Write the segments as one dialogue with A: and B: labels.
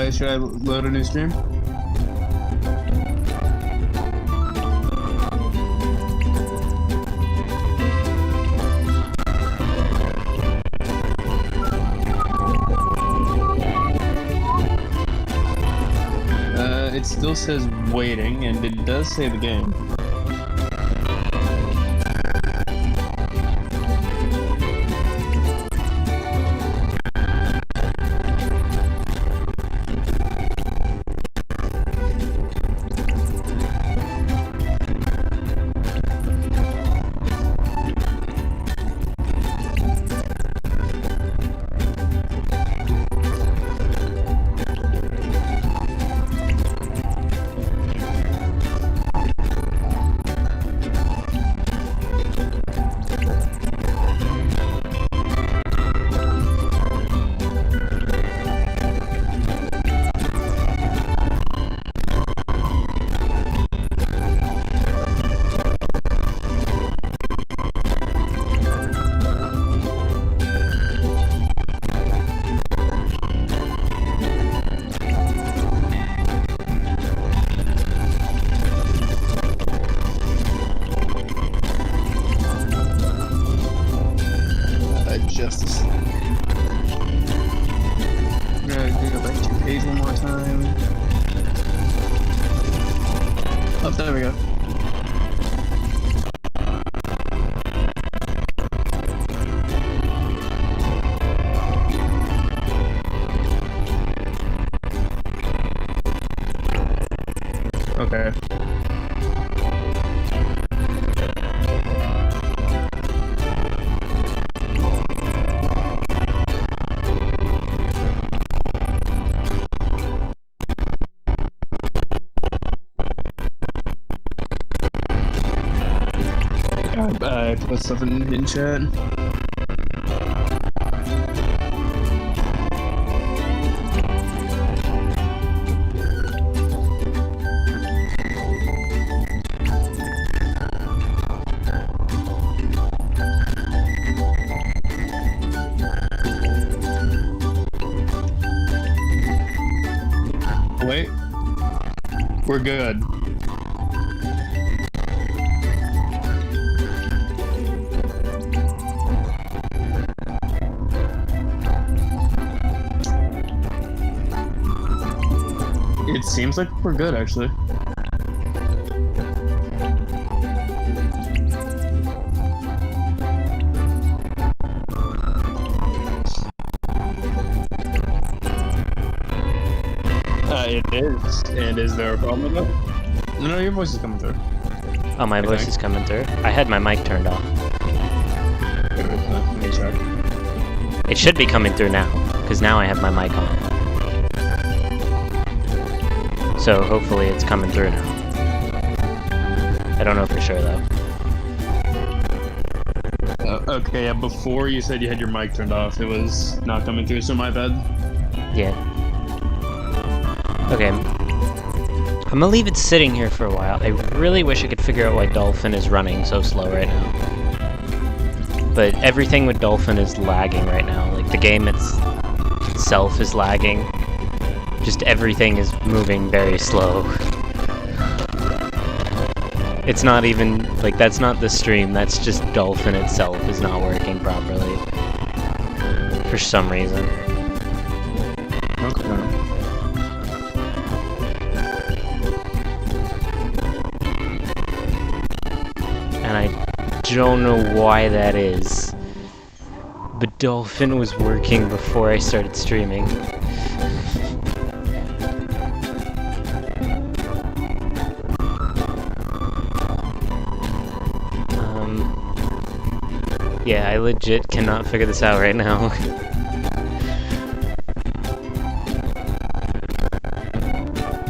A: Should I load a new stream? It still says waiting, and it does say the game. Just I'm gonna go back to your page one more time. Oh, there we go. Okay. I put stuff in chat. Wait. We're good. It seems like we're good, actually. It is. And is there a problem with it? No, your voice is coming through.
B: Oh, my voice is coming through? I had my mic turned off.
A: Let me check.
B: It should be coming through now, because now I have my mic on. So hopefully it's coming through now. I don't know for sure though.
A: Okay, yeah, before you said you had your mic turned off, it was not coming through, so my bad.
B: Yeah. Okay. I'm gonna leave it sitting here for a while. I really wish I could figure out why Dolphin is running so slow right now. But everything with Dolphin is lagging right now. Like, the game itself is lagging. Just everything is moving very slow. It's not even, like, that's not the stream, that's just Dolphin itself is not working properly. For some reason.
A: Okay.
B: And I don't know why that is. But Dolphin was working before I started streaming. Yeah, I legit cannot figure this out right now.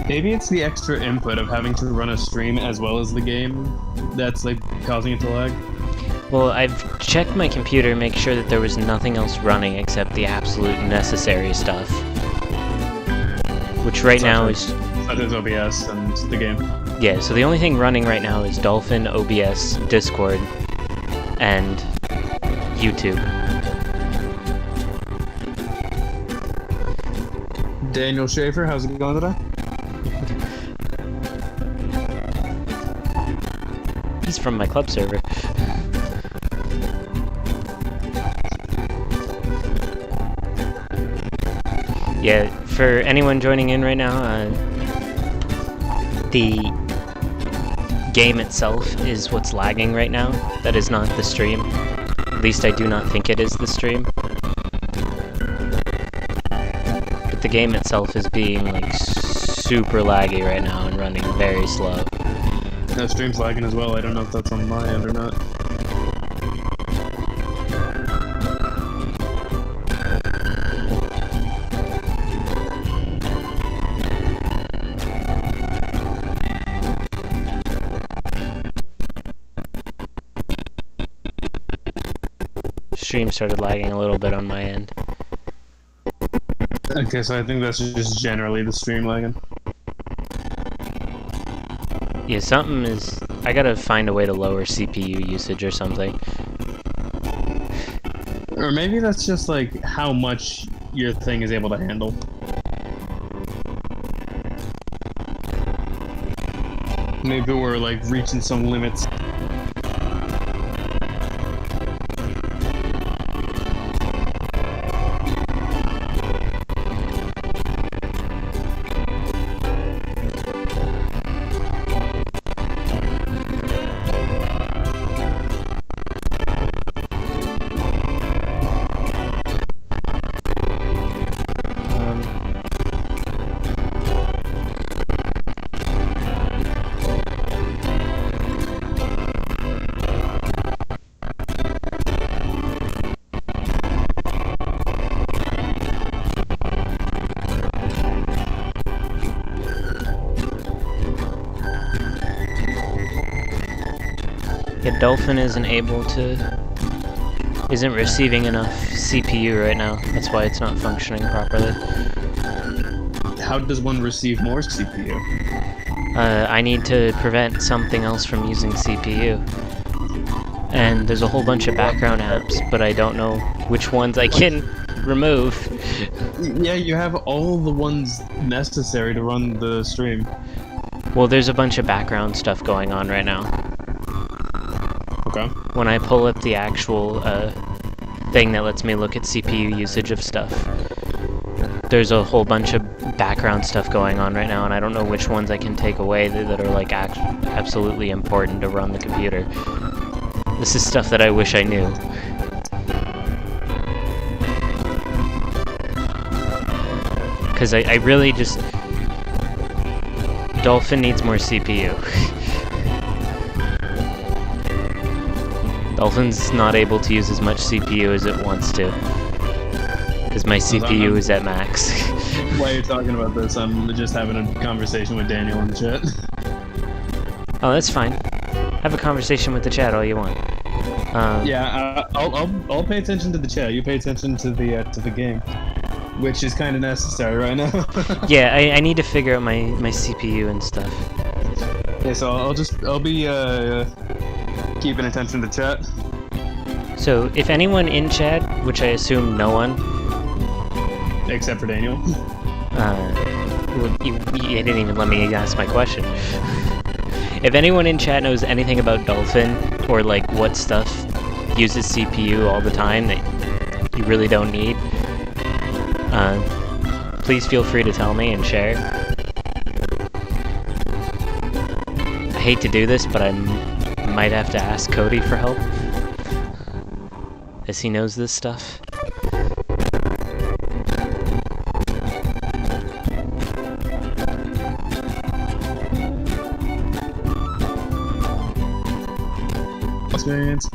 A: Maybe it's the extra input of having to run a stream as well as the game that's like causing it to lag.
B: Well, I've checked my computer to make sure that there was nothing else running except the absolute necessary stuff. Which right now is...
A: That is OBS and the game.
B: Yeah, so the only thing running right now is Dolphin, OBS, Discord, and YouTube.
A: Daniel Schaefer, how's it going today?
B: He's from my club server. Yeah, for anyone joining in right now, the game itself is what's lagging right now. That is not the stream. At least I do not think it is the stream. But the game itself is being like super laggy right now and running very slow.
A: The stream's lagging as well. I don't know if that's on my end or not.
B: Stream started lagging a little bit on my end.
A: Okay, so I think that's just generally the stream lagging.
B: Yeah, something is... I gotta find a way to lower CPU usage or something.
A: Or maybe that's just like how much your thing is able to handle. Maybe we're like reaching some limits.
B: Yeah, Dolphin isn't receiving enough CPU right now. That's why it's not functioning properly.
A: How does one receive more CPU?
B: I need to prevent something else from using CPU. And there's a whole bunch of background apps, but I don't know which ones I can remove.
A: Yeah, you have all the ones necessary to run the stream.
B: Well, there's a bunch of background stuff going on right now.
A: Okay.
B: When I pull up the actual thing that lets me look at CPU usage of stuff, there's a whole bunch of background stuff going on right now, and I don't know which ones I can take away that are like absolutely important to run the computer. This is stuff that I wish I knew. Because I really just... Dolphin needs more CPU. Dolphin's not able to use as much CPU as it wants to. Because my CPU is at max.
A: While you're talking about this, I'm just having a conversation with Daniel in the chat.
B: Oh, that's fine. Have a conversation with the chat all you want.
A: Yeah, I'll pay attention to the chat. You pay attention to the game, which is kind of necessary right now.
B: Yeah, I need to figure out my CPU and stuff.
A: Okay, so I'll be keeping attention to chat.
B: So if anyone in chat, which I assume no one,
A: except for Daniel.
B: Well, you didn't even let me ask my question. If anyone in chat knows anything about Dolphin, or like what stuff uses CPU all the time that you really don't need, please feel free to tell me and share. I hate to do this, but I might have to ask Cody for help, as he knows this stuff.
A: Experience.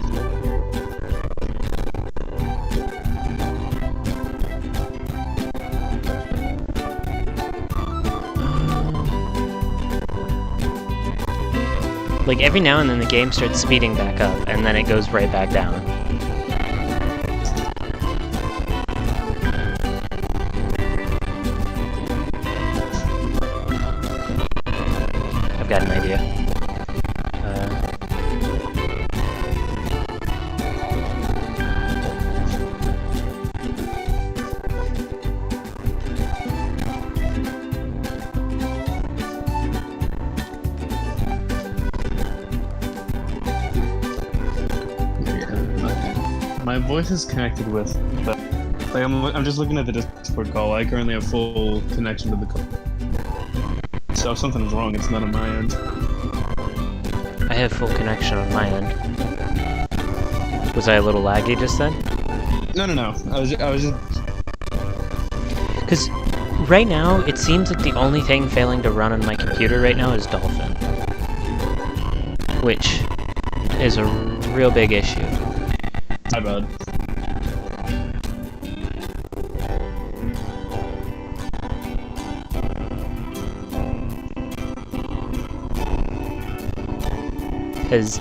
B: Like every now and then the game starts speeding back up, and then it goes right back down. I've got an idea.
A: my voice is connected with. But, like I'm just looking at the Discord call. I currently have full connection to the call. So if something's wrong, it's not on my end.
B: I have full connection on my end. Was I a little laggy just then?
A: No. I was just.
B: Because right now, it seems like the only thing failing to run on my computer right now is Dolphin. Which is a real big issue.
A: My bad.
B: Because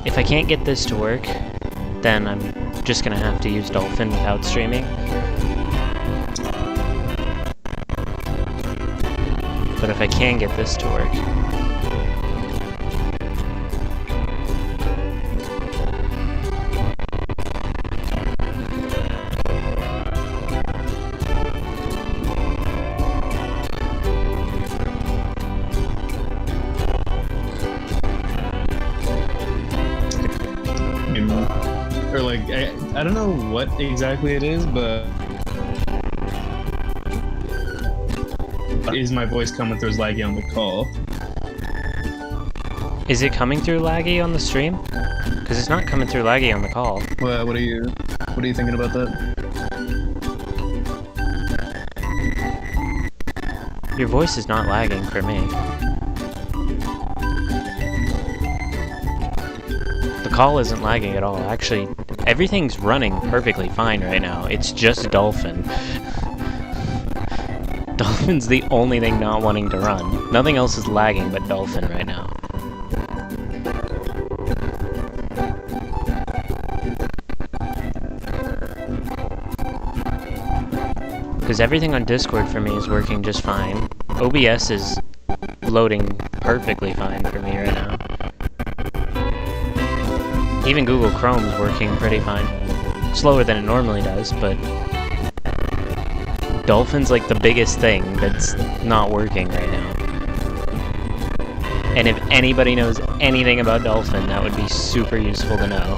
B: if I can't get this to work, then I'm just gonna have to use Dolphin without streaming. But if I can get this to work,
A: or like I don't know what exactly it is, but is my voice coming through as laggy on the call?
B: is it coming through laggy on the stream? Because it's not coming through laggy on the call.
A: What are you thinking about that?
B: Your voice is not lagging for me. The call isn't lagging at all. Actually, everything's running perfectly fine right now. It's just Dolphin. Dolphin's the only thing not wanting to run. Nothing else is lagging but Dolphin right now. Because everything on Discord for me is working just fine. OBS is loading perfectly fine for me right now. Even Google Chrome's working pretty fine. Slower than it normally does, but Dolphin's like the biggest thing that's not working right now. And if anybody knows anything about Dolphin, that would be super useful to know.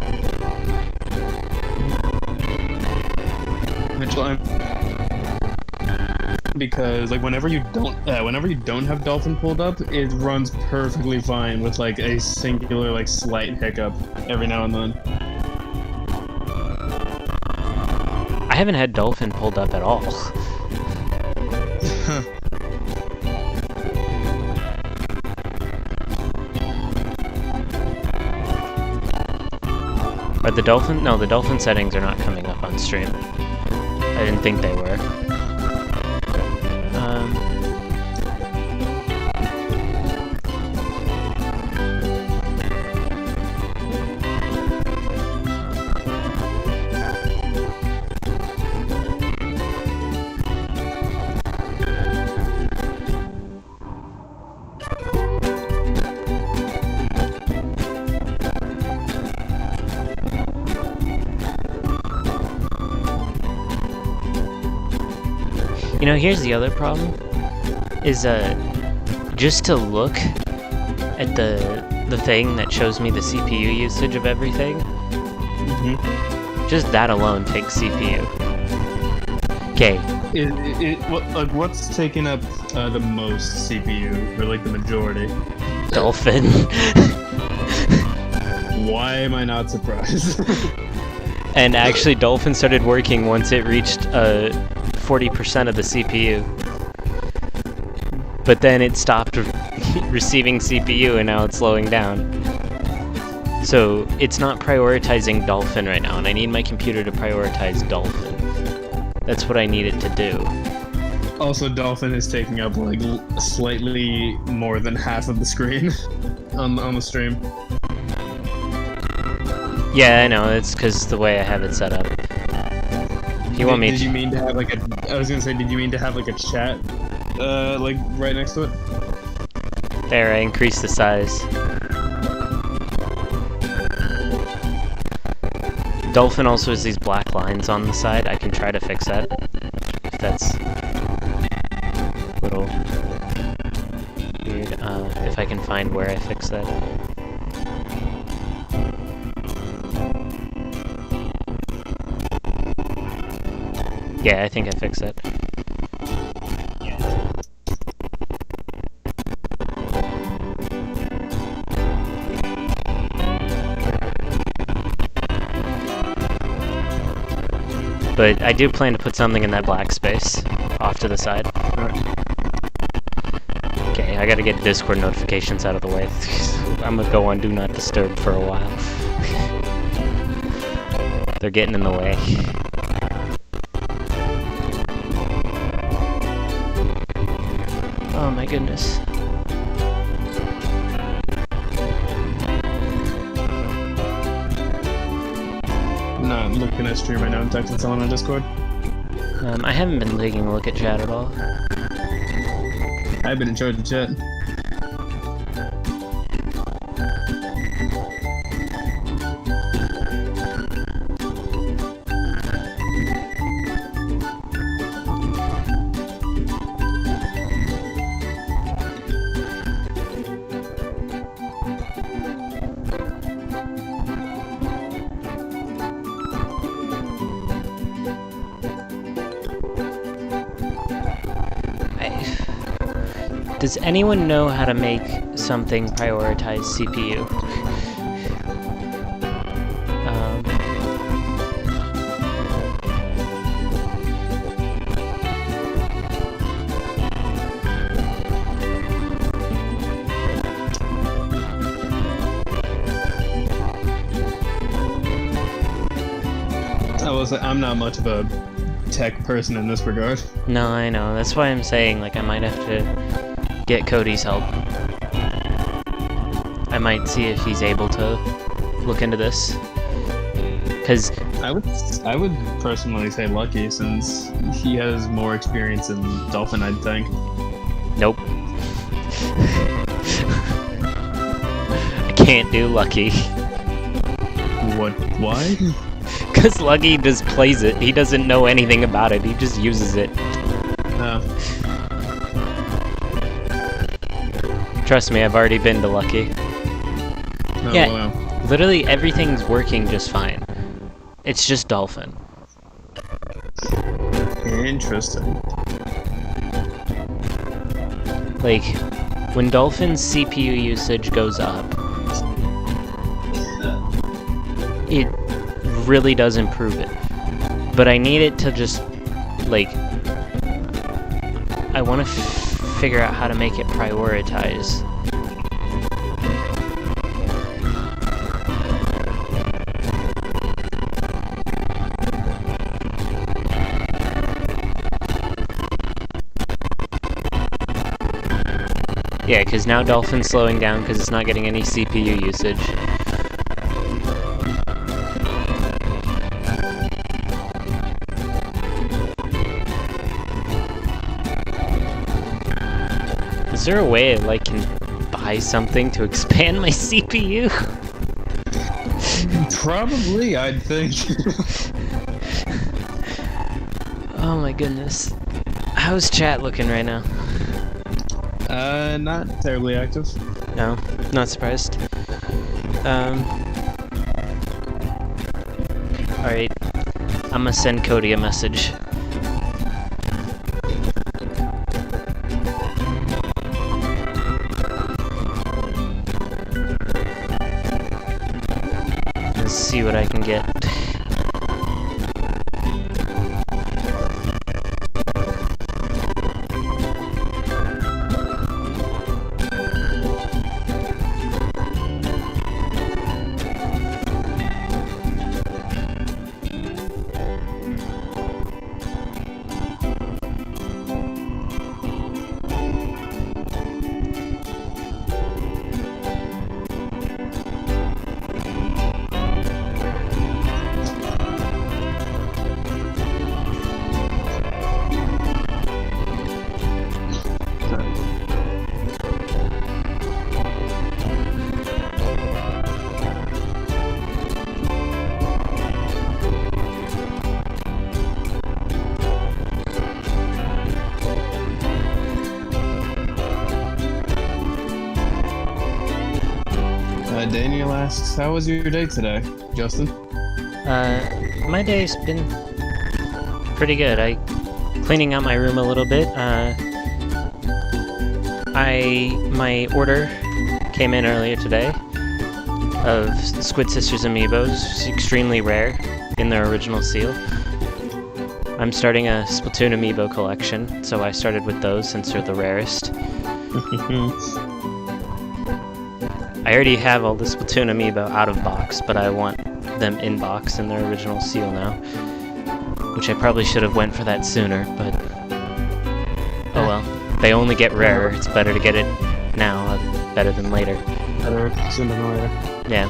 A: Mitchell, because like whenever you don't have Dolphin pulled up, it runs perfectly fine with like a singular like slight hiccup every now and then.
B: I haven't had Dolphin pulled up at all. Are the Dolphin? No, the Dolphin settings are not coming up on stream. I didn't think they were. You know, here's the other problem, is just to look at the thing that shows me the CPU usage of everything, just that alone takes CPU. Okay.
A: What's taking up the most CPU, or like the majority?
B: Dolphin.
A: Why am I not surprised?
B: And actually, Dolphin started working once it reached 40% of the CPU. But then it stopped receiving CPU and now it's slowing down. So it's not prioritizing Dolphin right now, and I need my computer to prioritize Dolphin. That's what I need it to do.
A: Also, Dolphin is taking up like slightly more than half of the screen on the stream.
B: Yeah, I know, it's because the way I have it set up. If you want me
A: Did you mean to have like I was gonna say, did you mean to have like a chat, like right next to it?
B: There, I increased the size. Dolphin also has these black lines on the side. I can try to fix that. If that's a little weird. If I can find where I fix that. Yeah, I think I fixed it. But I do plan to put something in that black space off to the side. Okay, I gotta get Discord notifications out of the way. I'm gonna go on Do Not Disturb for a while. They're getting in the way. Oh my goodness.
A: I'm not looking at stream right now. I'm texting someone on Discord.
B: I haven't been taking a look at chat at all.
A: I've been in charge of chat.
B: Does anyone know how to make something prioritize CPU?
A: I'm not much of a tech person in this regard.
B: No, I know. That's why I'm saying, like, I might have to get Cody's help. I might see if he's able to look into this. Because
A: I would personally say Lucky, since he has more experience in Dolphin, I'd think.
B: Nope. I can't do Lucky.
A: What? Why?
B: Because Lucky just plays it. He doesn't know anything about it. He just uses it.
A: Oh.
B: Trust me, I've already been to Lucky.
A: Oh,
B: Yeah,
A: wow.
B: literally everything's working just fine. It's just Dolphin.
A: Interesting.
B: Like, when Dolphin's CPU usage goes up, it really does improve it. But I need it to just, like, I want to figure out how to make it prioritize. Yeah, because now Dolphin's slowing down because it's not getting any CPU usage. Is there a way I, like, can buy something to expand my CPU?
A: Probably, I'd think.
B: Oh my goodness. How's chat looking right now?
A: Not terribly active.
B: No, not surprised. Alright, I'm gonna send Cody a message. Let's see what I can get.
A: Daniel asks, how was your day today, Justin?
B: My day's been pretty good. Cleaning out my room a little bit. My order came in earlier today of the Squid Sisters amiibos. It's extremely rare in their original seal. I'm starting a Splatoon amiibo collection, so I started with those since they're the rarest. I already have all the Splatoon amiibo out of box, but I want them in box in their original seal now. Which I probably should have went for that sooner, but oh well. They only get rarer. It's better to get it now, better than later.
A: Better sooner than later.
B: Yeah.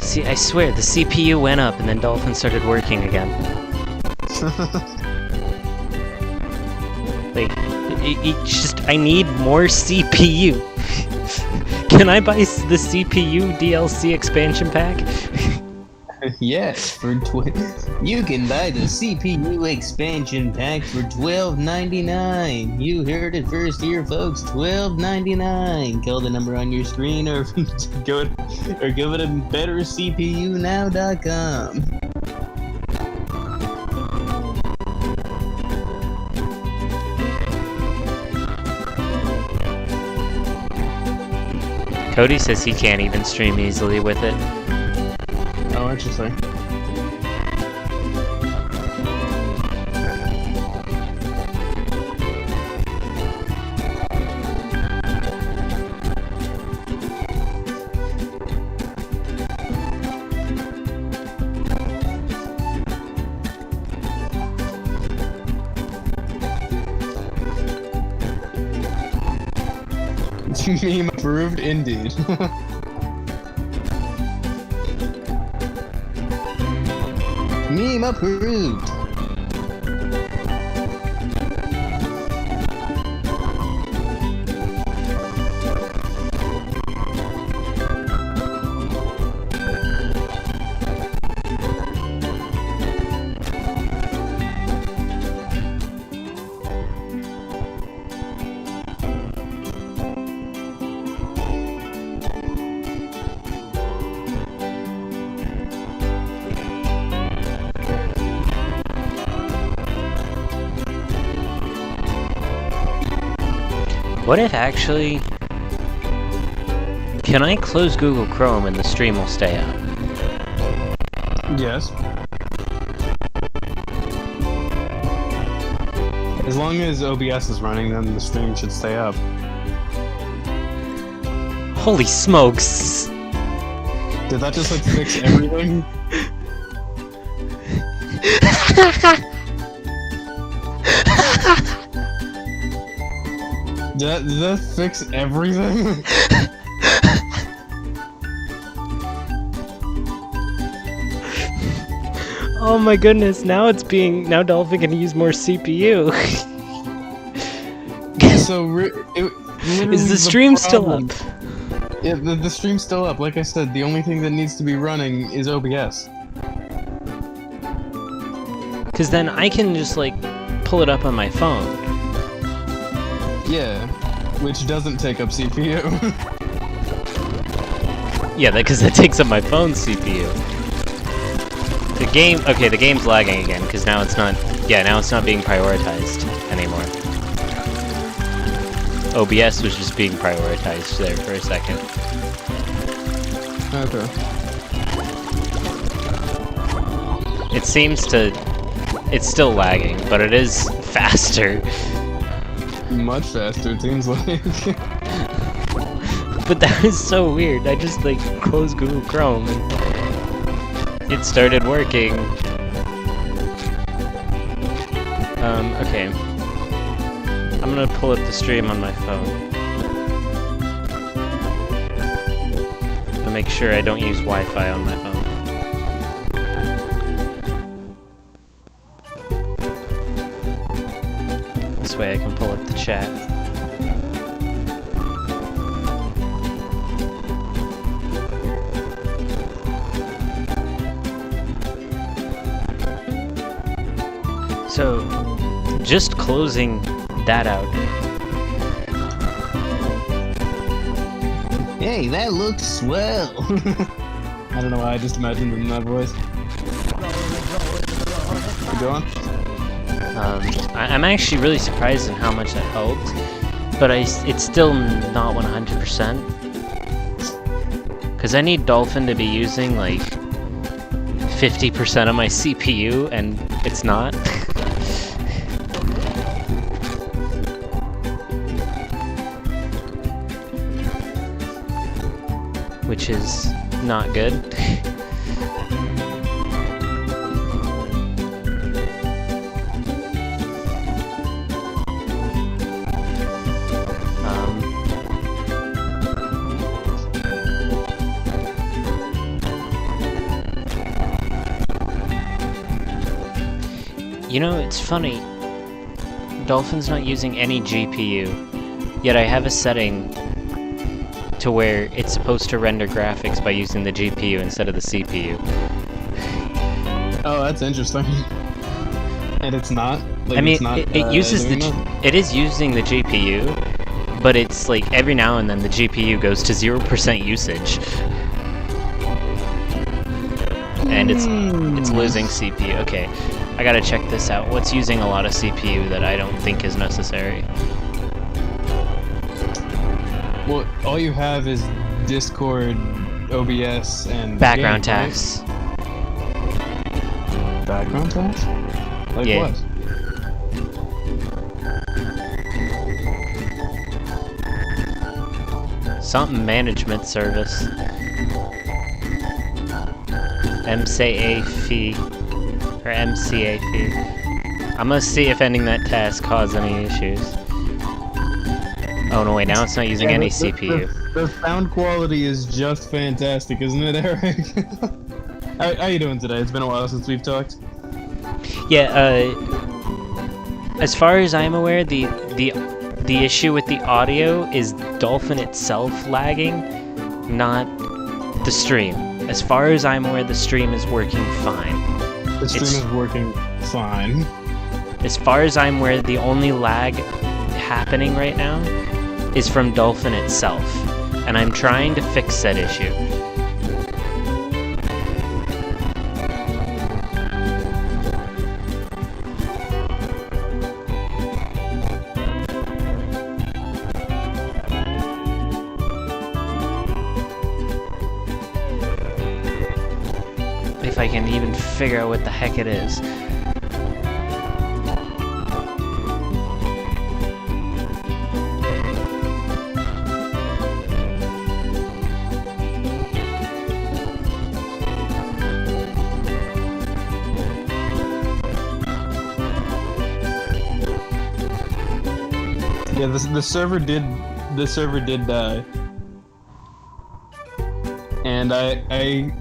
B: See, I swear, the CPU went up and then Dolphin started working again. Like, I need more CPU. Can I buy the CPU DLC expansion pack?
A: Yes, you can buy the CPU expansion pack for $12.99. You heard it first here, folks. $12.99. Call the number on your screen, or go to bettercpunow.com.
B: Cody says he can't even stream easily with it.
A: Oh, interesting. Meme approved, indeed. Meme approved.
B: What if actually... Can I close Google Chrome and the stream will stay up?
A: Yes. As long as OBS is running, then the stream should stay up.
B: Holy smokes!
A: Did that just like fix everything? Did that fix everything?
B: Oh my goodness, now Dolphin can use more CPU.
A: So,
B: is the stream still up?
A: Yeah, the stream's still up. Like I said, the only thing that needs to be running is OBS.
B: Because then I can just, like, pull it up on my phone.
A: Yeah, which doesn't take up CPU.
B: Yeah, because that takes up my phone's CPU. The game's lagging again, because now it's not being prioritized anymore. OBS was just being prioritized there for a second.
A: Okay.
B: It's still lagging, but it is faster.
A: Much faster, it seems like.
B: But that was so weird. I just, like, closed Google Chrome and it started working. Okay. I'm gonna pull up the stream on my phone. to make sure I don't use Wi-Fi on my phone. This way I can pull up the chat. So, just closing that out.
A: Hey, that looks swell. I don't know why I just imagined it in that voice. You going?
B: I'm actually really surprised in how much that helped, but it's still not 100%. Because I need Dolphin to be using like 50% of my CPU, and it's not. Which is not good. You know, it's funny. Dolphin's not using any GPU, yet I have a setting to where it's supposed to render graphics by using the GPU instead of the CPU.
A: Oh, that's interesting. And it's not? Like,
B: I mean,
A: it's not,
B: it uses the... It is using the GPU, but it's like every now and then the GPU goes to 0% usage. And it's losing CPU. Okay, I gotta check this out. What's using a lot of CPU that I don't think is necessary?
A: Well, all you have is Discord, OBS, and
B: Background
A: game, right?
B: tasks.
A: Background tasks? Like
B: Yeah.
A: what?
B: Something management service. MCA fee. Or MCA fee. I'm gonna see if ending that task caused any issues. Oh no, wait, now it's not using any CPU.
A: The sound quality is just fantastic, isn't it, Eric? How you doing today? It's been a while since we've talked.
B: Yeah, as far as I'm aware, the issue with the audio is Dolphin itself lagging, not the stream. As far as I'm aware, the stream is working fine.
A: The stream is working fine.
B: As far as I'm aware, the only lag happening right now is from Dolphin itself, and I'm trying to fix that issue. If I can even figure out what the heck it is.
A: Yeah, the server did die. And I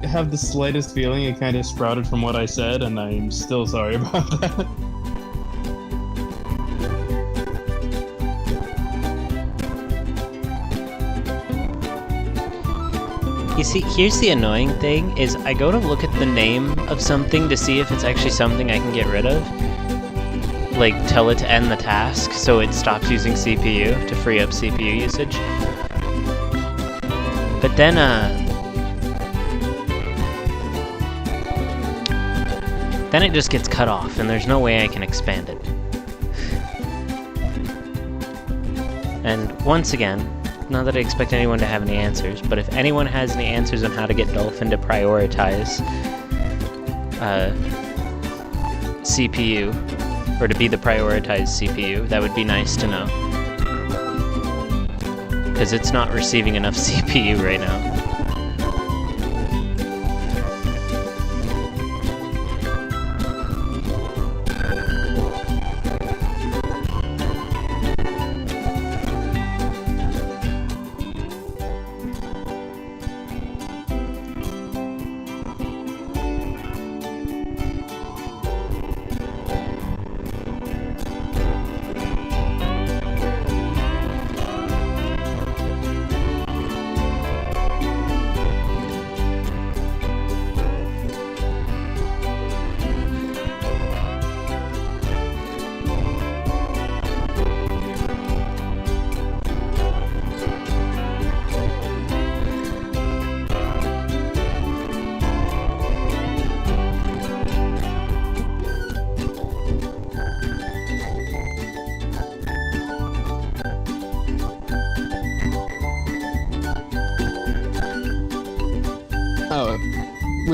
A: have the slightest feeling it kind of sprouted from what I said, and I'm still sorry about that.
B: You see, here's the annoying thing, is I go to look at the name of something to see if it's actually something I can get rid of. Like, tell it to end the task, so it stops using CPU to free up CPU usage. But then, then it just gets cut off, and there's no way I can expand it. And once again, not that I expect anyone to have any answers, but if anyone has any answers on how to get Dolphin to prioritize CPU, or to be the prioritized CPU, that would be nice to know. Because it's not receiving enough CPU right now.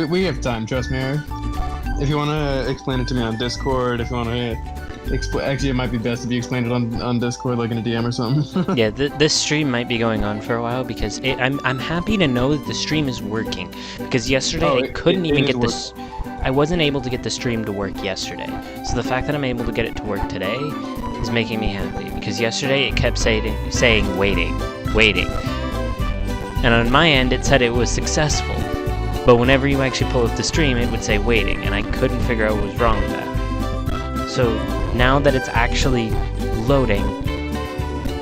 C: We have time, trust me, Eric. If you want to explain it to me on Discord, if you want to actually, it might be best if you explain it on Discord, like in a DM or something.
B: Yeah, this stream might be going on for a while because I'm happy to know that the stream is working. Because yesterday I couldn't even get this. I wasn't able to get the stream to work yesterday. So the fact that I'm able to get it to work today is making me happy. Because yesterday it kept saying waiting. And on my end it said it was successful. But whenever you actually pull up the stream, it would say waiting, and I couldn't figure out what was wrong with that. So now that it's actually loading,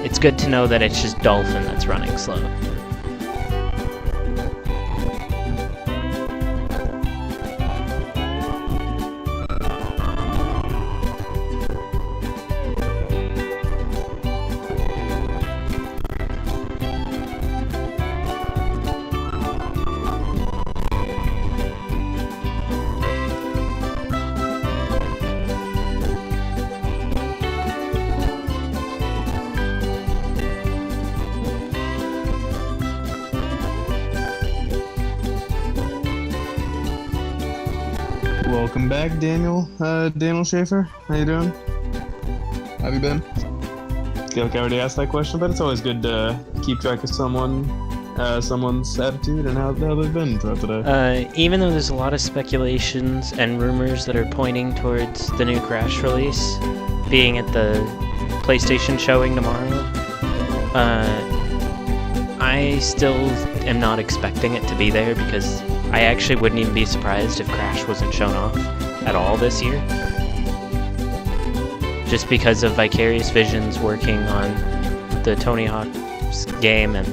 B: it's good to know that it's just Dolphin that's running slow.
C: Welcome back, Daniel. Daniel Schaefer. How you doing? How have you been? I feel like I already asked that question, but it's always good to keep track of someone's attitude and how they've been throughout the day.
B: Even though there's a lot of speculations and rumors that are pointing towards the new Crash release being at the PlayStation showing tomorrow, I still am not expecting it to be there because I actually wouldn't even be surprised if Crash wasn't shown off at all this year. Just because of Vicarious Visions working on the Tony Hawk's game and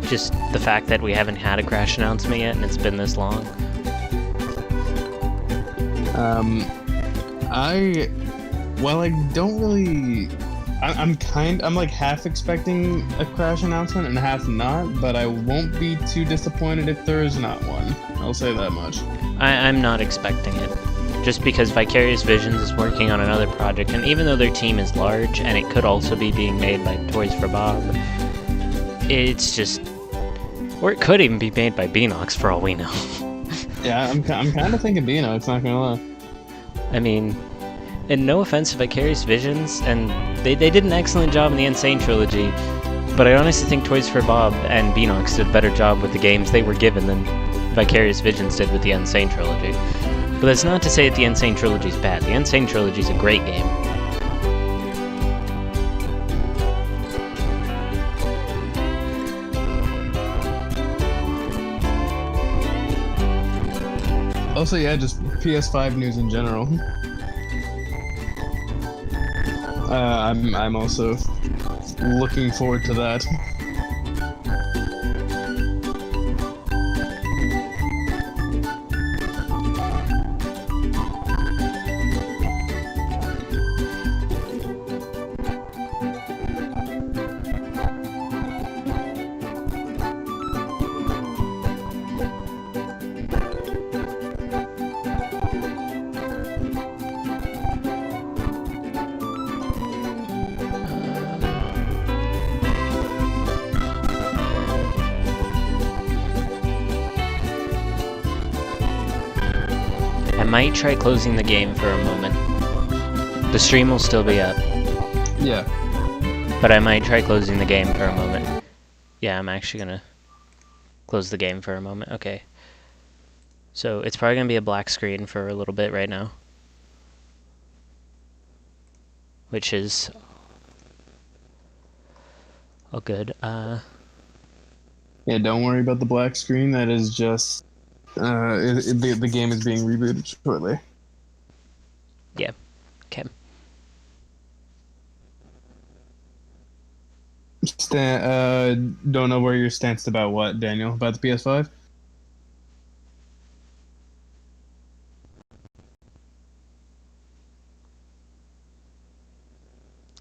B: just the fact that we haven't had a Crash announcement yet and it's been this long.
C: I don't really. I'm like half expecting a Crash announcement and half not, but I won't be too disappointed if there is not one. I'll say that much.
B: I'm not expecting it. Just because Vicarious Visions is working on another project, and even though their team is large, and it could also be being made by Toys for Bob, it's just... Or it could even be made by Beanox, for all we know.
C: Yeah, I'm kind of thinking Beanox, not gonna lie.
B: I mean, and no offense to Vicarious Visions, and they did an excellent job in the Insane Trilogy, but I honestly think Toys for Bob and Beanox did a better job with the games they were given than Vicarious Visions did with the Insane Trilogy. But that's not to say that the Insane Trilogy is bad. The Insane Trilogy is a great game.
C: Also, yeah, just PS5 news in general. I'm also looking forward to that.
B: I might try closing the game for a moment. The stream will still be up.
C: Yeah.
B: But I might try closing the game for a moment. Yeah, I'm actually gonna close the game for a moment. Okay. So it's probably gonna be a black screen for a little bit right now. Which is all good.
C: Yeah, don't worry about the black screen. That is just the game is being rebooted shortly.
B: Yeah. Okay.
C: Don't know where your stance about what, Daniel? About the PS5?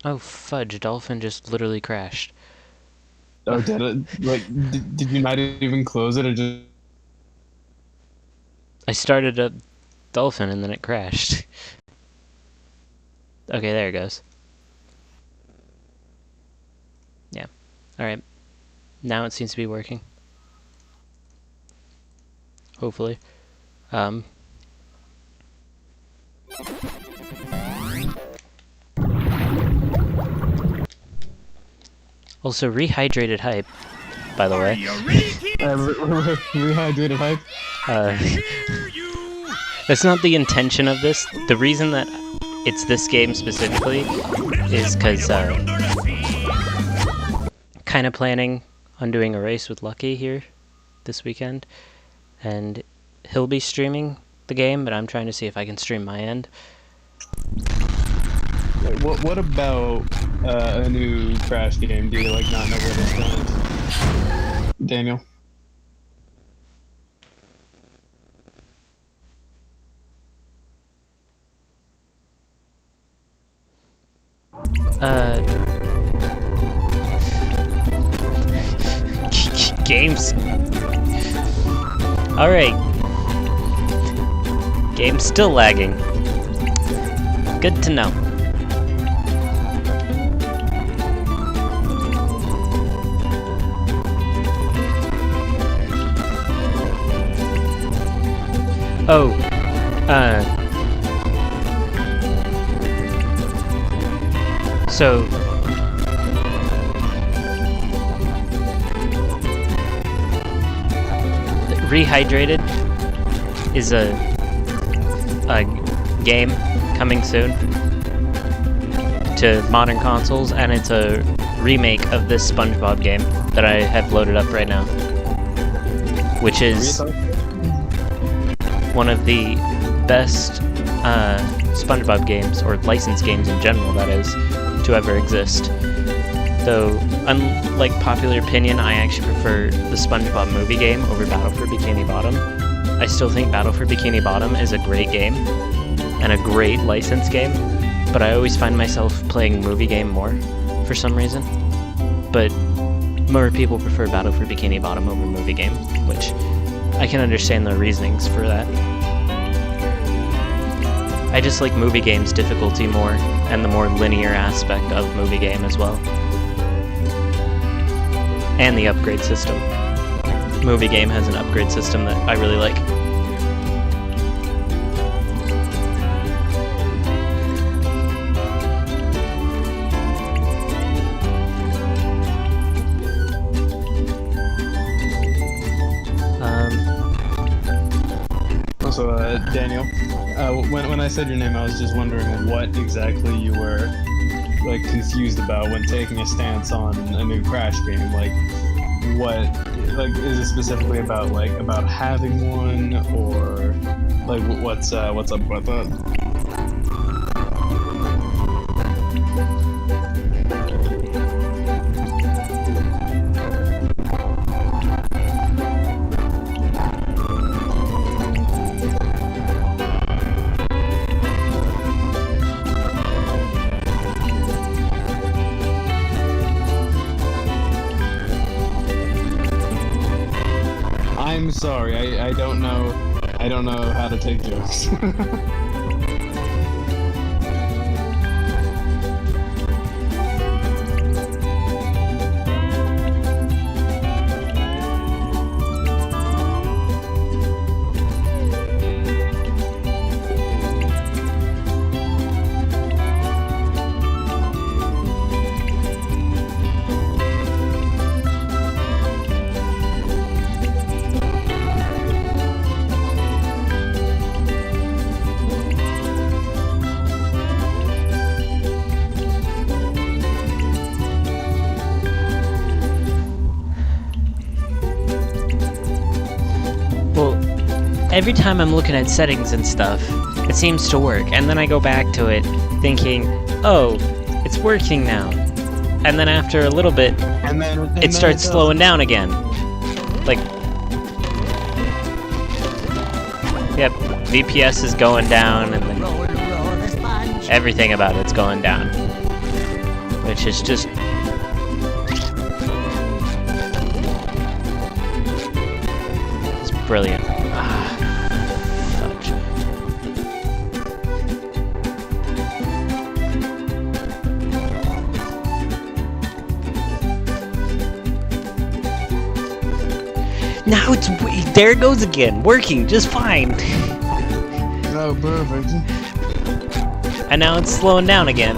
B: Oh fudge! Dolphin just literally crashed.
C: Oh, did it? Like, did you not even close it, or just?
B: I started a Dolphin and then it crashed. Okay, there it goes. Yeah. Alright. Now it seems to be working. hopefully. Also, rehydrated hype, by the way.
C: Rehydrated hype.
B: That's not the intention of this. The reason that it's this game specifically is because kind of planning on doing a race with Lucky here this weekend, and he'll be streaming the game, but I'm trying to see if I can stream my end.
C: What about a new Crash game? Do you like not know where it's going? Daniel?
B: Games. Alright. Game's still lagging. Good to know. Oh, so Rehydrated is a game coming soon to modern consoles, and it's a remake of this SpongeBob game that I have loaded up right now, which is one of the best SpongeBob games, or licensed games in general, that is, to ever exist. Though, unlike popular opinion, I actually prefer the SpongeBob movie game over Battle for Bikini Bottom. I still think Battle for Bikini Bottom is a great game, and a great licensed game, but I always find myself playing movie game more, for some reason. But more people prefer Battle for Bikini Bottom over movie game, which I can understand the reasonings for that. I just like movie game's difficulty more, and the more linear aspect of movie game as well. And the upgrade system. Movie game has an upgrade system that I really like.
C: Also, Daniel, when I said your name, I was just wondering what exactly you were like confused about when taking a stance on a new Crash game. Like, what, like, is it specifically about having one, or like what's up with that? I'm sorry, I don't know how to take jokes.
B: Every time I'm looking at settings and stuff, it seems to work, and then I go back to it thinking, oh, it's working now. And then after a little bit, it starts slowing down again. Like, yep, VPS is going down, and then everything about it's going down. Which is just... it's brilliant. Now it's... There it goes again, working just fine.
C: Oh, perfect.
B: And now it's slowing down again.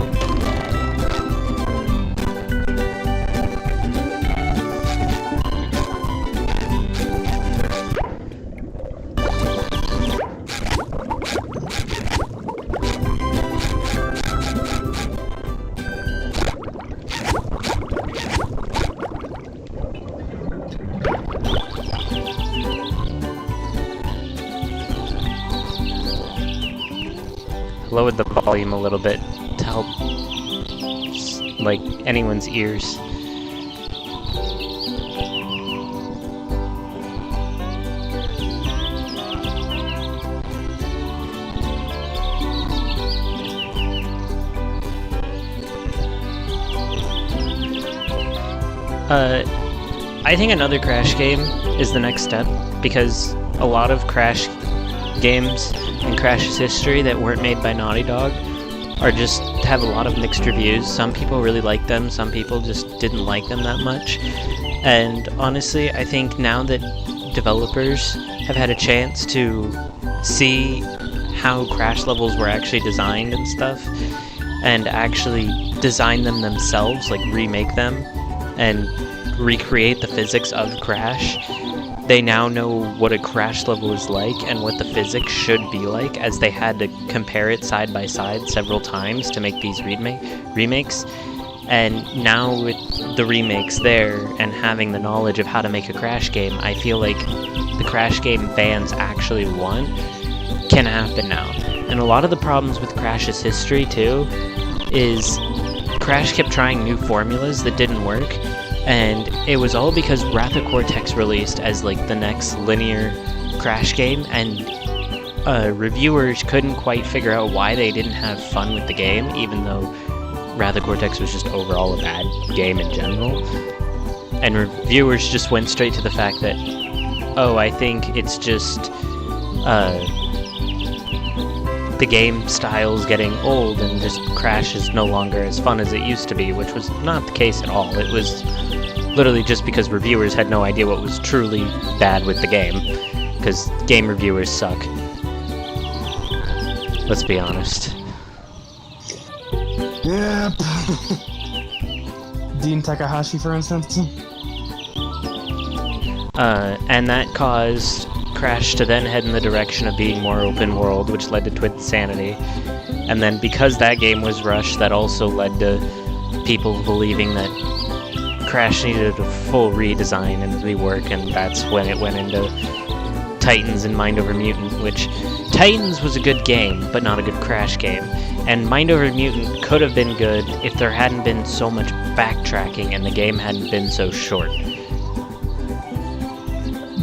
B: Lowered the volume a little bit to help, like, anyone's ears. I think another Crash game is the next step, because a lot of Crash games and Crash's history that weren't made by Naughty Dog are just have a lot of mixed reviews. Some people really like them, some people just didn't like them that much. And honestly, I think now that developers have had a chance to see how Crash levels were actually designed and stuff, and actually design them themselves, like remake them, and recreate the physics of Crash, they now know what a Crash level is like and what the physics should be like, as they had to compare it side by side several times to make these remakes. And now with the remakes there and having the knowledge of how to make a Crash game, I feel like the Crash game fans actually want can happen now. And a lot of the problems with Crash's history too is Crash kept trying new formulas that didn't work. And it was all because Wrath of Cortex released as like the next linear Crash game, and reviewers couldn't quite figure out why they didn't have fun with the game, even though Wrath of Cortex was just overall a bad game in general. And reviewers just went straight to the fact that, oh, I think it's just the game style's getting old and just Crash is no longer as fun as it used to be, which was not the case at all. It was literally just because reviewers had no idea what was truly bad with the game, because game reviewers suck. Let's be honest.
C: Yep. Dean Takahashi, for instance.
B: And that caused Crash to then head in the direction of being more open world, which led to Twinsanity. And then because that game was rushed, that also led to people believing that Crash needed a full redesign and rework, and that's when it went into Titans and Mind Over Mutant, which Titans was a good game, but not a good Crash game. And Mind Over Mutant could have been good if there hadn't been so much backtracking and the game hadn't been so short.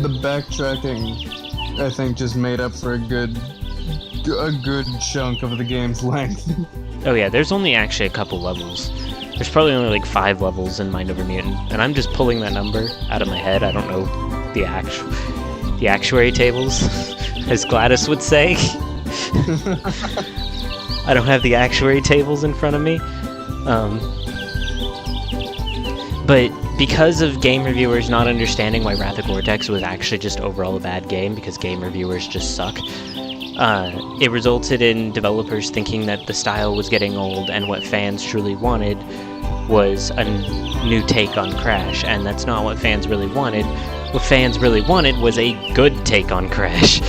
C: The backtracking, I think, just made up for a good chunk of the game's length.
B: Oh yeah, there's only actually a couple levels. There's probably only like 5 levels in Mind Over Mutant, and I'm just pulling that number out of my head. I don't know the actuary tables, as Gladys would say. I don't have the actuary tables in front of me. But because of game reviewers not understanding why Wrath of Cortex was actually just overall a bad game, because game reviewers just suck, it resulted in developers thinking that the style was getting old and what fans truly wanted was a new take on Crash, and that's not what fans really wanted. What fans really wanted was a good take on Crash.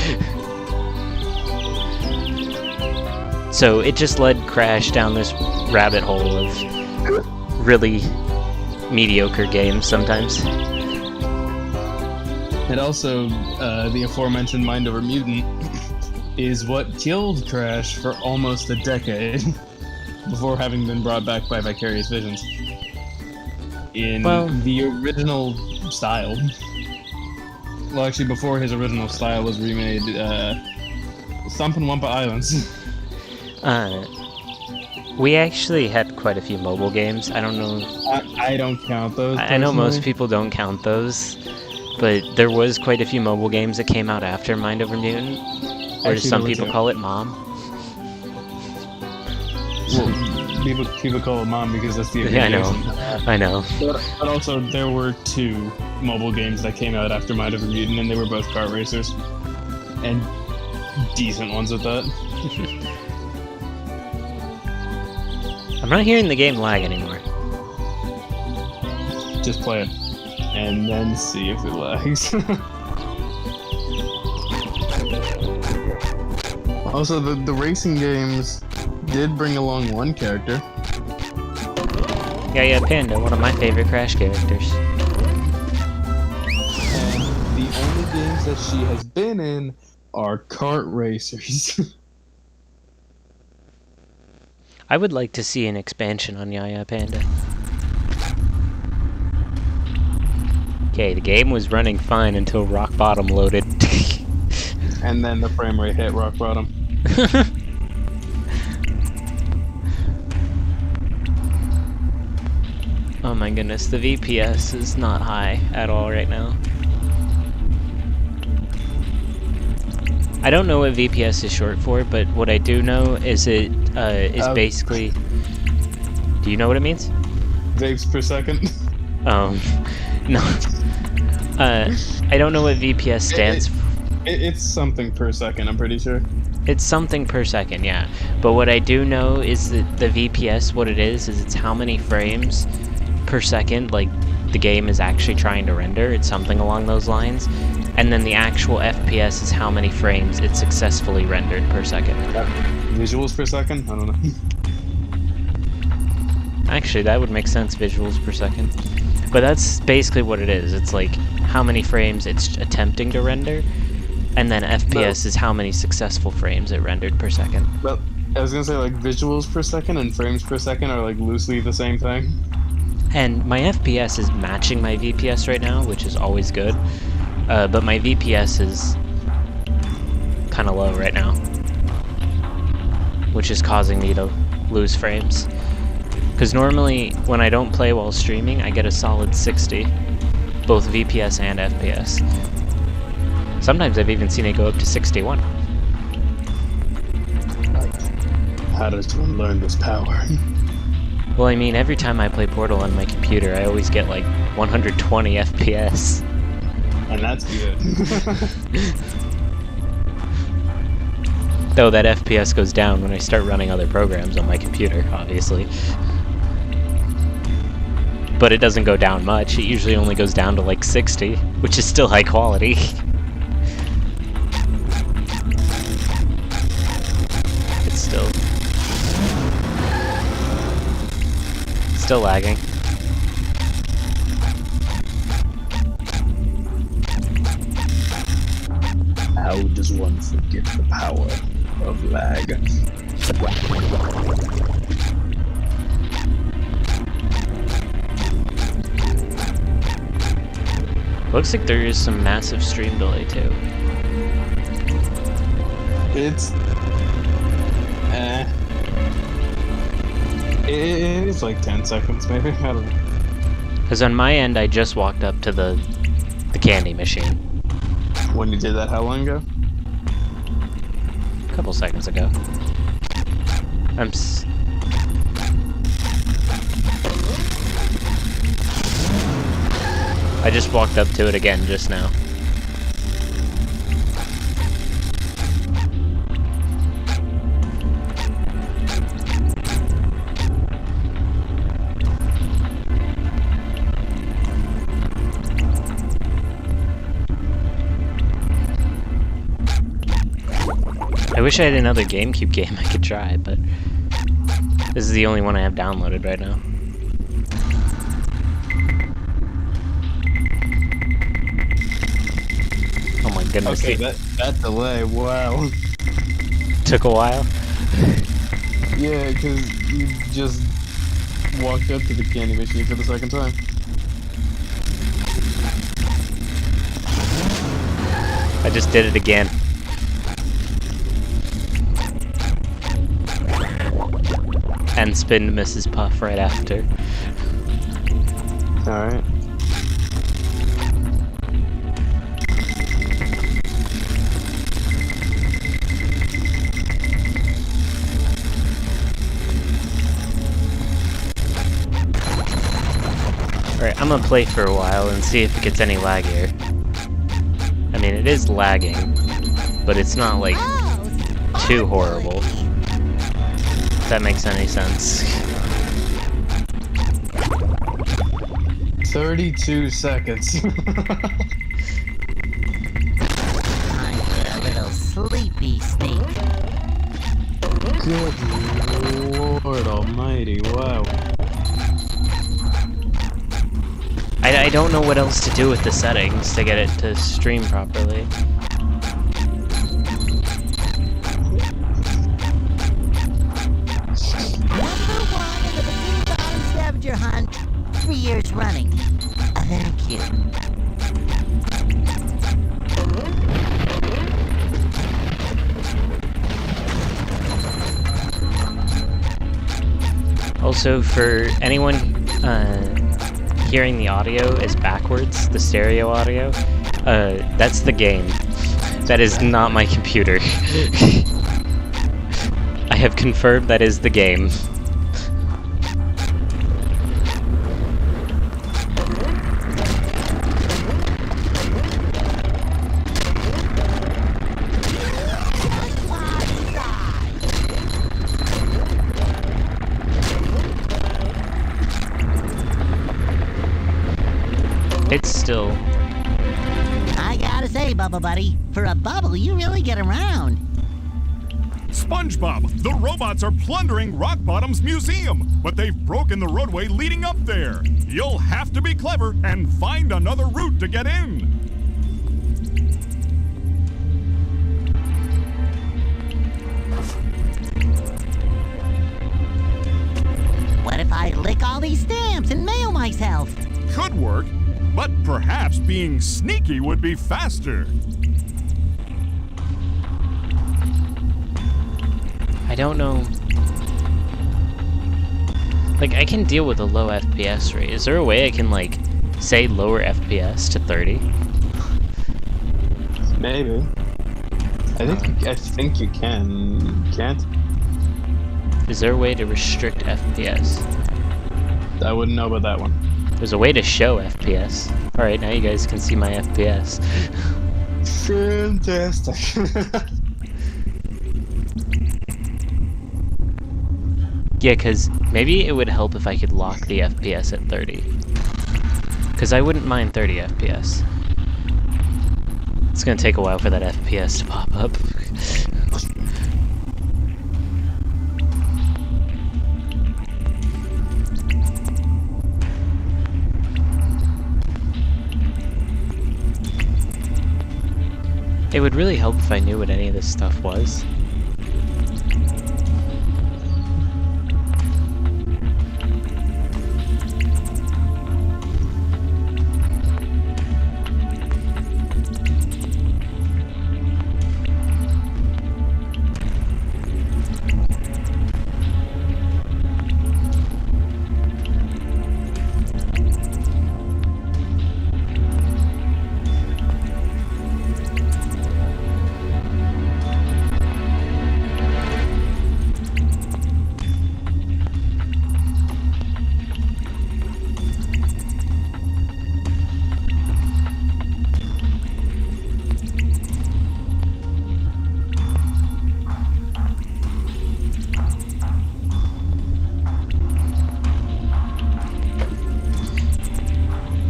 B: So it just led Crash down this rabbit hole of really mediocre games sometimes.
C: And also, the aforementioned Mind Over Mutant is what killed Crash for almost a decade before having been brought back by Vicarious Visions in the original style. Well, actually, before his original style was remade, Thumpin' Wumpa Islands.
B: We actually had quite a few mobile games. I don't know.
C: I don't count those.
B: I know most people don't count those, but there was quite a few mobile games that came out after Mind Over Mutant, or as some people call it, Mom.
C: Well, people call it mom because that's the
B: Yeah, I know.
C: abbreviation.
B: I know.
C: But also, there were 2 mobile games that came out after Might of a Mutant, and they were both kart racers, and decent ones at that.
B: I'm not hearing the game lag anymore.
C: Just play it, and then see if it lags. Also, the racing games did bring along one character.
B: Yeah, Panda, one of my favorite Crash characters.
C: And the only games that she has been in are kart racers.
B: I would like to see an expansion on Yaya Panda. Okay, the game was running fine until rock bottom loaded.
C: And then the frame rate hit rock bottom.
B: Oh my goodness, the VPS is not high at all right now. I don't know what VPS is short for, but what I do know is it is basically... Do you know what it means?
C: Vapes per second.
B: No. I don't know what VPS stands for.
C: It's something per second, I'm pretty sure.
B: It's something per second, yeah. But what I do know is that the VPS, what it is it's how many frames per second, like, the game is actually trying to render. It's something along those lines. And then the actual FPS is how many frames it successfully rendered per second.
C: Visuals per second? I don't know.
B: Actually, that would make sense, visuals per second. But that's basically what it is. It's like how many frames it's attempting to render, and then FPS is how many successful frames it rendered per second.
C: Well, I was gonna say, like, visuals per second and frames per second are, like, loosely the same thing.
B: And my FPS is matching my VPS right now, which is always good. But my VPS is kind of low right now, which is causing me to lose frames. Because normally, when I don't play while streaming, I get a solid 60, both VPS and FPS. Sometimes I've even seen it go up to 61.
C: How does one learn this power?
B: Well, I mean, every time I play Portal on my computer, I always get like 120 FPS.
C: And that's good.
B: Though that FPS goes down when I start running other programs on my computer, obviously. But it doesn't go down much. It usually only goes down to like 60, which is still high quality. It's still lagging.
C: How does one forget the power of lag?
B: Looks like there is some massive stream delay too.
C: It's... It's like 10 seconds maybe, I don't know.
B: Because on my end, I just walked up to the candy machine.
C: When you did that, how long ago?
B: A couple seconds ago. I just walked up to it again just now. I wish I had another GameCube game I could try, but this is the only one I have downloaded right now. Oh my goodness.
C: Okay, that delay, wow.
B: Took a while.
C: Yeah, because you just walked up to the candy machine for the second time.
B: I just did it again. And spin Mrs. Puff right after.
C: Alright.
B: I'm gonna play for a while and see if it gets any laggier. I mean, it is lagging, but it's not like too horrible. If that makes any sense.
C: 32 seconds.
D: Time for a little sleepy sneak.
C: Good Lord Almighty! Wow.
B: I don't know what else to do with the settings to get it to stream properly.
D: Number 1 in the Bikini Bottom Scavenger Hunt, 3 years running. Thank you.
B: Also, for anyone hearing the audio is backwards, the stereo audio, that's the game. That is not my computer. I have confirmed that is the game. It's still...
D: I gotta say, Bubble Buddy, for a bubble, you really get around.
E: SpongeBob, the robots are plundering Rock Bottom's museum, but they've broken the roadway leading up there. You'll have to be clever and find another route to get in.
D: What if I lick all these stamps and mail myself?
E: Could work, but perhaps being sneaky would be faster.
B: I don't know... Like, I can deal with a low FPS rate. Is there a way I can, like, say lower FPS to 30?
C: Maybe. I think you can. You can't?
B: Is there a way to restrict FPS?
C: I wouldn't know about that one.
B: There's a way to show FPS. Alright, now you guys can see my FPS.
C: Fantastic.
B: Yeah, because maybe it would help if I could lock the FPS at 30. Because I wouldn't mind 30 FPS. It's gonna take a while for that FPS to pop up. It would really help if I knew what any of this stuff was.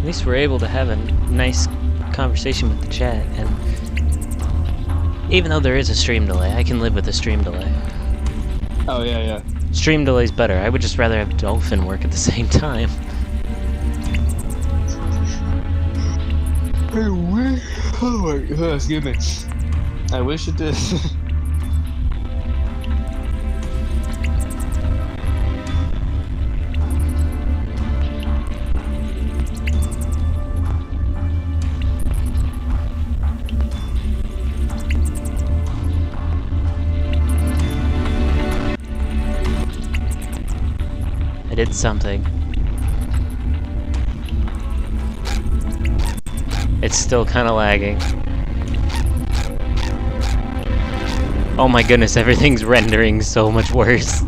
B: At least we're able to have a nice conversation with the chat, and even though there is a stream delay, I can live with a stream delay.
C: Oh, yeah.
B: Stream delay's better. I would just rather have Dolphin work at the same time.
C: Oh my god, excuse me. I wish it did.
B: I did something. It's still kind of lagging. Oh my goodness, everything's rendering so much worse.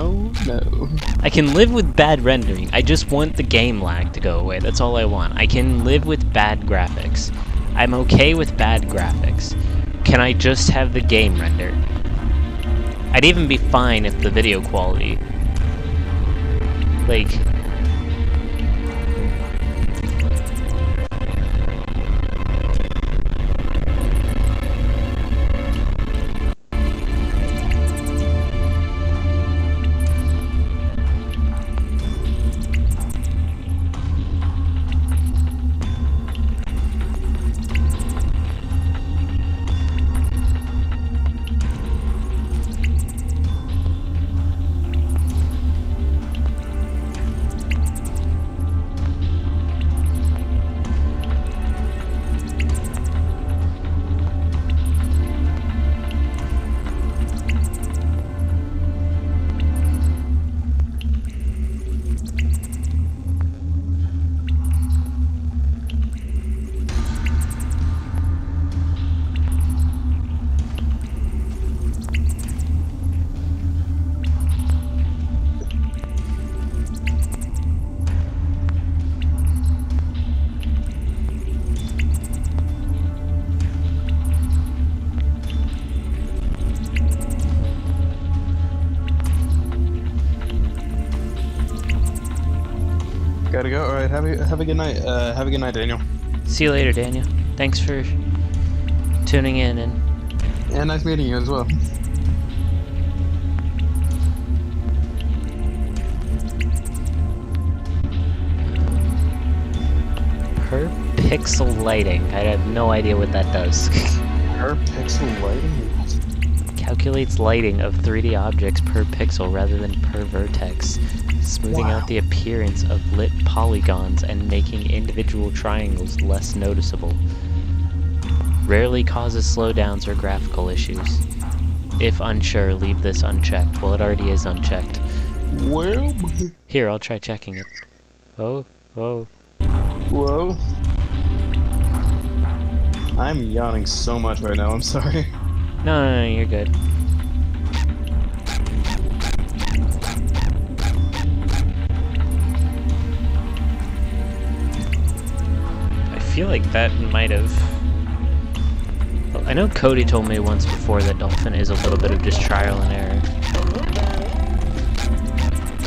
C: Oh no.
B: I can live with bad rendering. I just want the game lag to go away. That's all I want. I can live with bad graphics. I'm okay with bad graphics. Can I just have the game render? I'd even be fine if the video quality, like,
C: Gotta go. All right. Have a good night. Have a good night, Daniel.
B: see you later, Daniel. Thanks for tuning in and
C: And nice meeting you as well.
B: per pixel lighting. I have no idea what that does.
C: Per pixel lighting.
B: Calculates lighting of 3D objects per pixel rather than per vertex, smoothing out the appearance of lit polygons and making individual triangles less noticeable. Rarely causes slowdowns or graphical issues. If unsure, leave this unchecked. Well, it already is unchecked.
C: Well.
B: Here, I'll try checking it. Oh.
C: Whoa. I'm yawning so much right now. I'm sorry.
B: No, you're good. I feel like that might have... I know Cody told me once before that Dolphin is a little bit of just trial and error.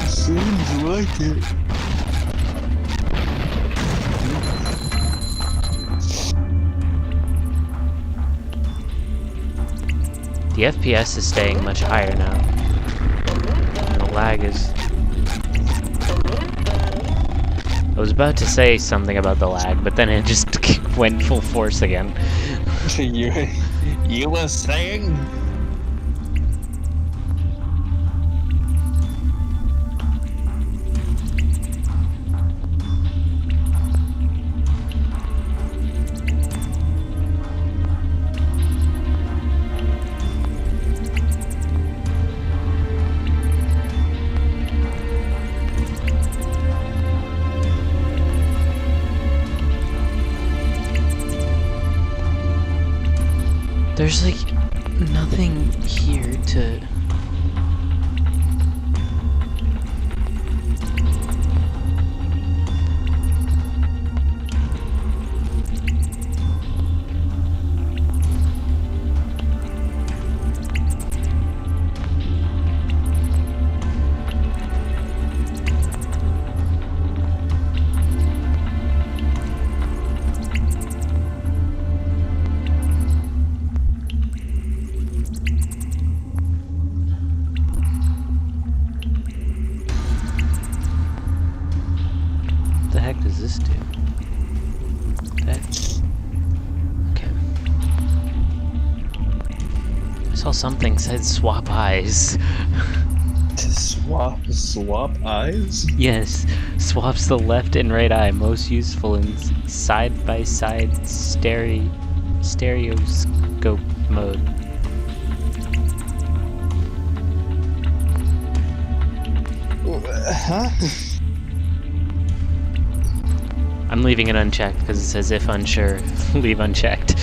C: Seems like it.
B: The FPS is staying much higher now. And the lag is... I was about to say something about the lag, but then it just went full force again.
C: You were saying?
B: There's like nothing here to... What the heck does this do? That... Okay. I saw something said swap eyes.
C: Swap eyes?
B: Yes, swaps the left and right eye, most useful in side-by-side stereoscope mode.
C: Huh?
B: I'm leaving it unchecked because it says if unsure, leave unchecked.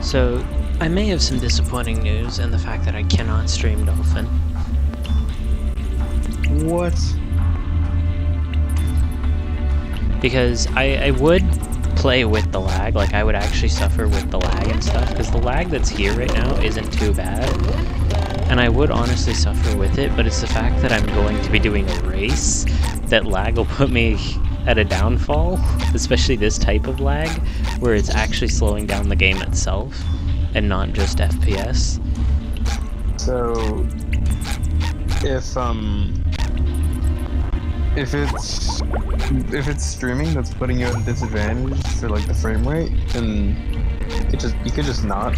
B: So, I may have some disappointing news in the fact that I cannot stream Dolphin.
C: What?
B: Because I would play with the lag, like I would actually suffer with the lag and stuff, because the lag that's here right now isn't too bad. And I would honestly suffer with it, but it's the fact that I'm going to be doing a race that lag will put me at a downfall, especially this type of lag, where it's actually slowing down the game itself, and not just FPS.
C: So, if it's streaming that's putting you at a disadvantage for like the frame rate, then you could just not.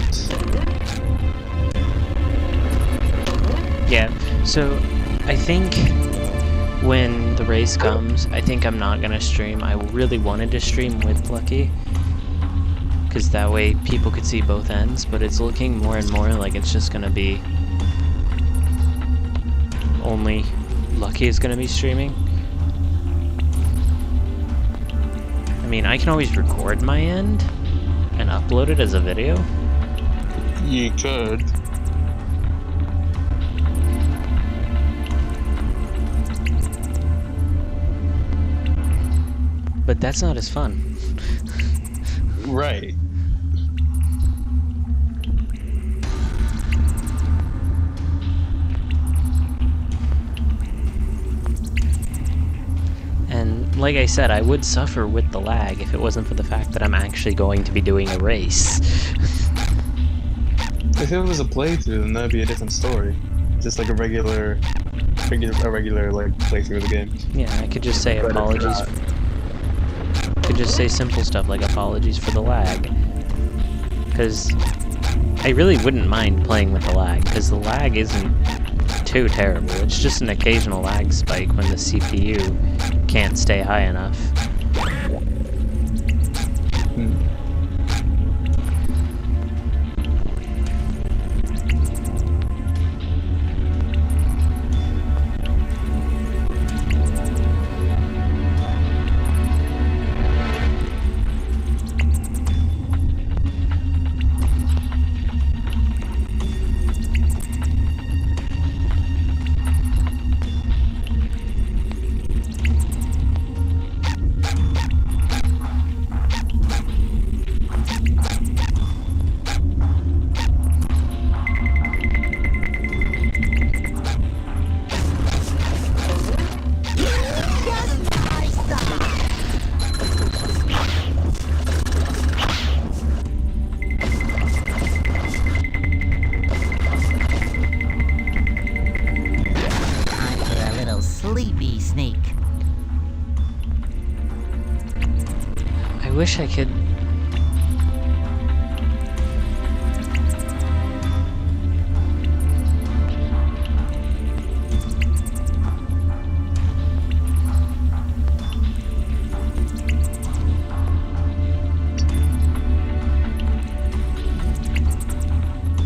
B: Yeah, so I think when the race comes, I think I'm not gonna stream. I really wanted to stream with Lucky, because that way people could see both ends, but it's looking more and more like it's just gonna be only Lucky is gonna be streaming. I mean, I can always record my end and upload it as a video.
C: You could.
B: But that's not as fun.
C: Right.
B: And like I said, I would suffer with the lag if it wasn't for the fact that I'm actually going to be doing a race.
C: If it was a playthrough, then that'd be a different story. Just like a regular like playthrough of the game.
B: Yeah, I could just say apologies. Could just say simple stuff like apologies for the lag. Because I really wouldn't mind playing with the lag, because the lag isn't too terrible. It's just an occasional lag spike when the CPU can't stay high enough.
D: Sleepy sneak.
B: I wish I could...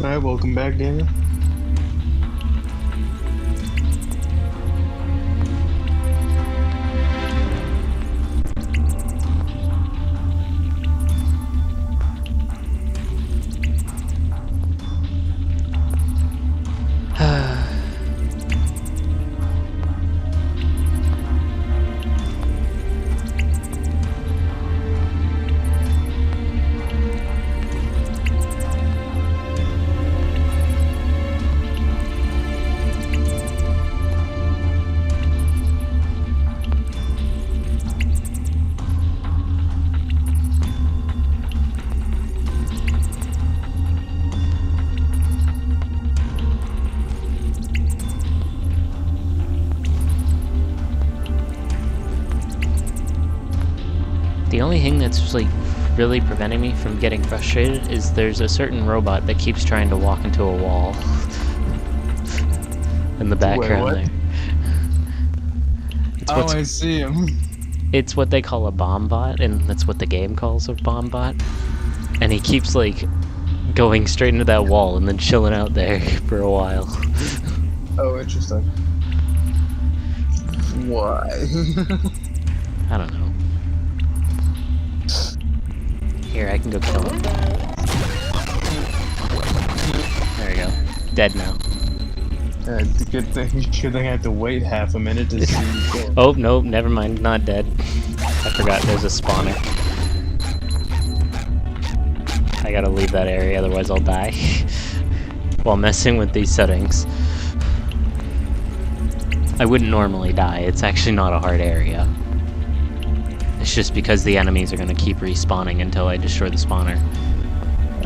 C: Alright, welcome back, Daniel.
B: The only thing that's like really preventing me from getting frustrated is there's a certain robot that keeps trying to walk into a wall in the background there. It's
C: I see him.
B: It's what they call a bomb bot, and that's what the game calls a bomb bot. And he keeps like going straight into that wall and then chilling out there for a while.
C: Oh, interesting. Why?
B: I don't know. Here, I can go kill him. we go. Dead now.
C: Good thing I had to wait half a minute to see you kill.
B: Oh, no, never mind. Not dead. I forgot there's a spawner. I gotta leave that area, otherwise I'll die. While messing with these settings. I wouldn't normally die. It's actually not a hard area. It's just because the enemies are gonna keep respawning until I destroy the spawner.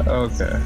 C: Okay.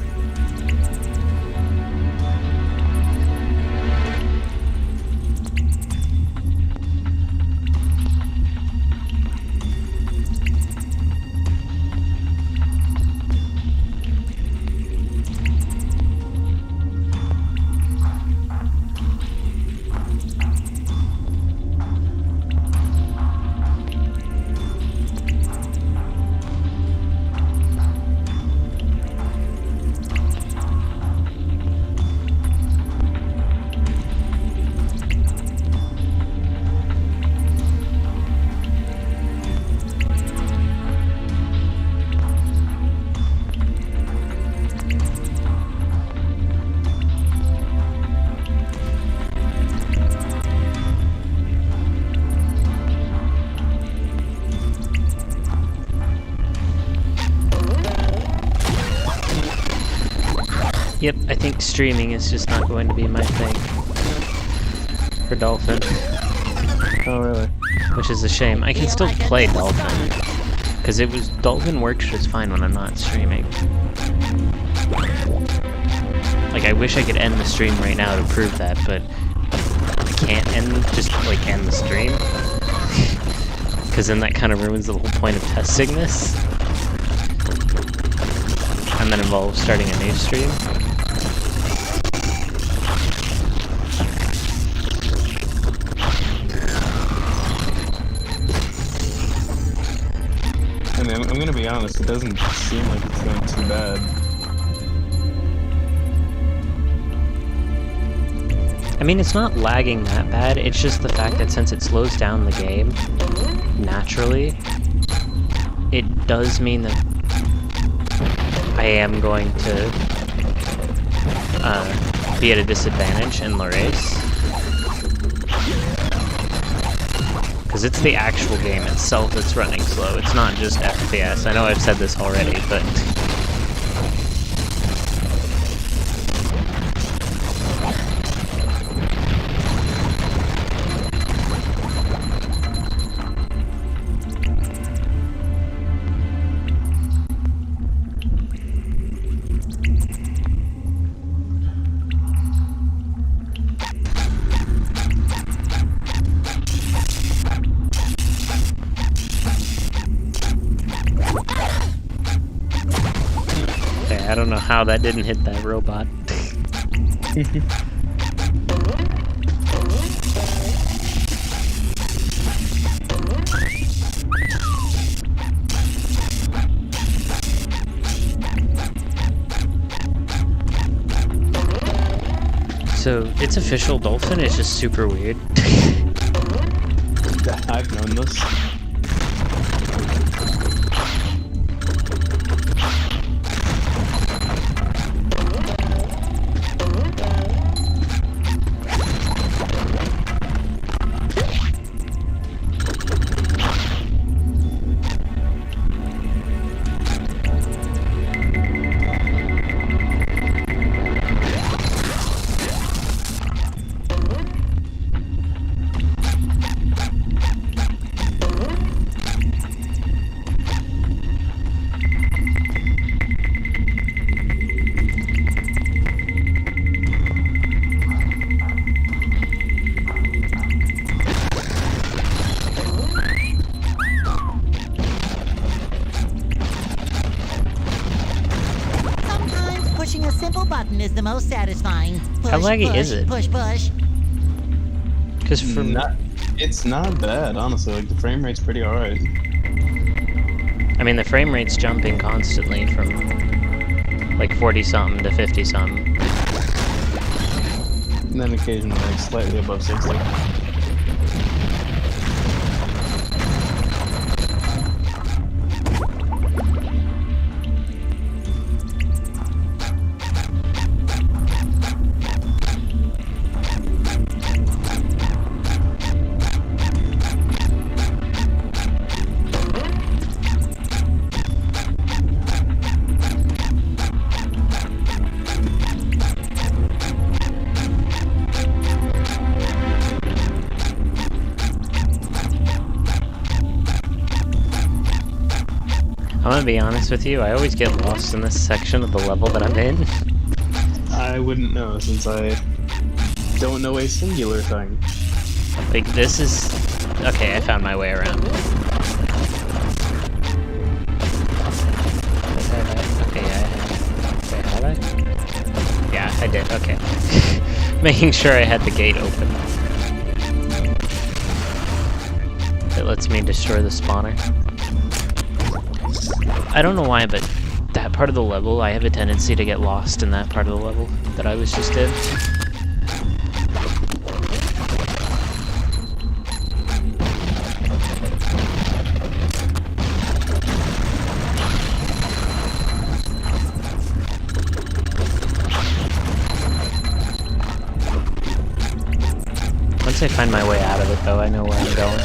B: Yep, I think streaming is just not going to be my thing. For Dolphin.
C: Oh, really?
B: Which is a shame. I can still play Dolphin. Because Dolphin works just fine when I'm not streaming. Like, I wish I could end the stream right now to prove that, but I can't end the stream. Because then that kind of ruins the whole point of testing this. And then involves starting a new stream.
C: I mean, I'm gonna be honest, it doesn't seem like it's going too bad.
B: I mean, it's not lagging that bad, it's just the fact that since it slows down the game naturally, it does mean that I am going to be at a disadvantage in the race. Because it's the actual game itself that's running slow, it's not just FPS. I know I've said this already, but... I don't know how that didn't hit that robot. So, it's official, Dolphin is just super weird.
C: I've known this.
D: Pushing a simple button is the most satisfying. Push,
B: How laggy
D: push,
B: is it?
D: Push, push.
B: Because for
C: It's not bad, honestly. Like, the frame rate's pretty alright.
B: I mean, the frame rate's jumping constantly from like 40-something to 50-something.
C: And then occasionally, like, slightly above 60.
B: I'm gonna be honest with you, I always get lost in this section of the level that I'm in.
C: I wouldn't know since I don't know a singular thing.
B: Like, this is... Okay, I found my way around. Okay, wait, had I? Yeah, I did, okay. Making sure I had the gate open. It lets me destroy the spawner. I don't know why, but that part of the level, I have a tendency to get lost in that part of the level that I was just in. Once I find my way out of it, though, I know where I'm going.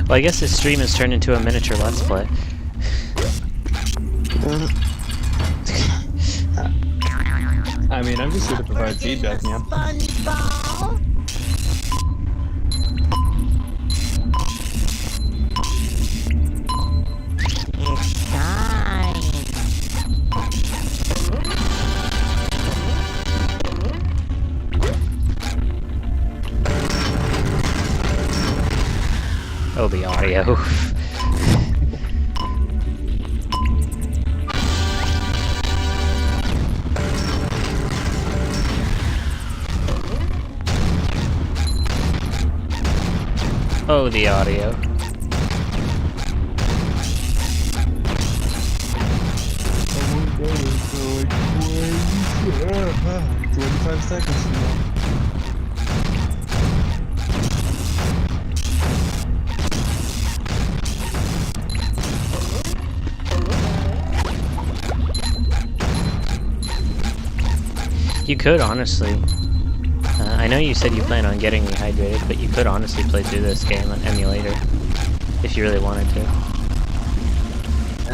B: Well, I guess this stream has turned into a miniature Let's Play.
C: I mean, I'm just here to provide feedback, man.
D: SpongeBob. It's time.
B: Oh, the audio. Oh, the audio.
C: Oh, 25 seconds from now.
B: You could, honestly. I know you said you plan on getting rehydrated, but you could honestly play through this game on emulator if you really wanted to.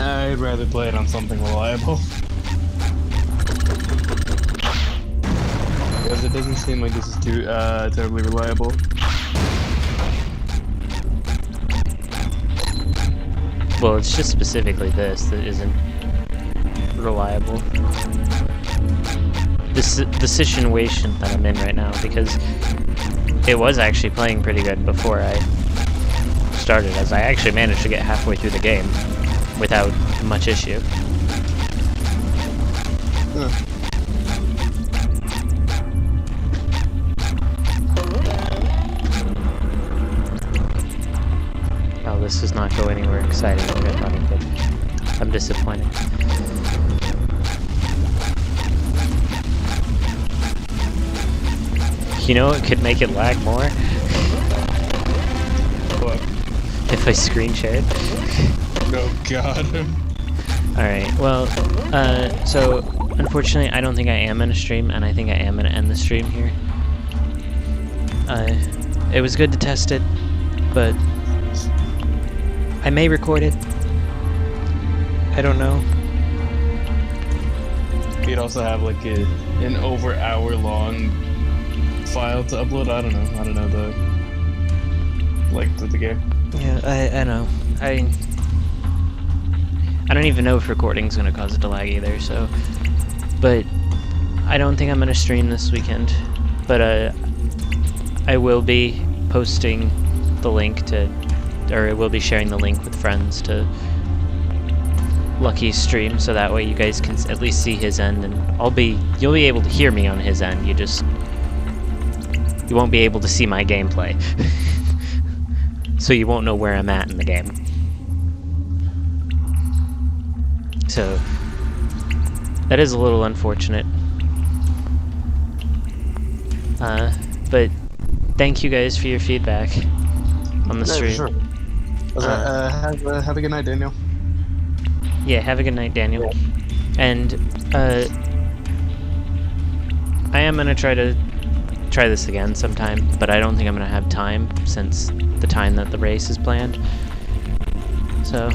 C: I'd rather play it on something reliable. Because it doesn't seem like this is too terribly reliable.
B: Well, it's just specifically this that isn't reliable. The situation that I'm in right now, because it was actually playing pretty good before I started, as I actually managed to get halfway through the game without much issue. Oh, this does not go anywhere exciting like I thought it would. I'm disappointed. You know what could make it lag more?
C: What?
B: If I screen shared.
C: Oh god.
B: Alright, well, so unfortunately I don't think I am in a stream, and I think I am gonna end the stream here. It was good to test it, but I may record it. I don't know.
C: You'd also have like an over hour long file to upload. I don't know the length of the game.
B: Yeah, I know. I don't even know if recording's gonna cause it to lag either, so... But I don't think I'm gonna stream this weekend. But I will be posting the link to... Or I will be sharing the link with friends to Lucky's stream, so that way you guys can at least see his end, and you'll be able to hear me on his end. You won't be able to see my gameplay. So you won't know where I'm at in the game. So that is a little unfortunate. But thank you guys for your feedback on the stream.
C: Sure. Have a good night, Daniel.
B: Yeah, have a good night, Daniel. And I am gonna try this again sometime, but I don't think I'm gonna have time since the time that the race is planned. So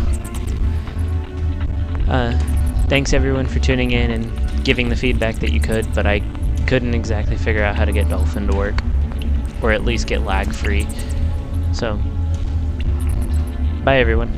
B: Thanks everyone for tuning in and giving the feedback that you could, but I couldn't exactly figure out how to get Dolphin to work, or at least get lag free. So, bye everyone.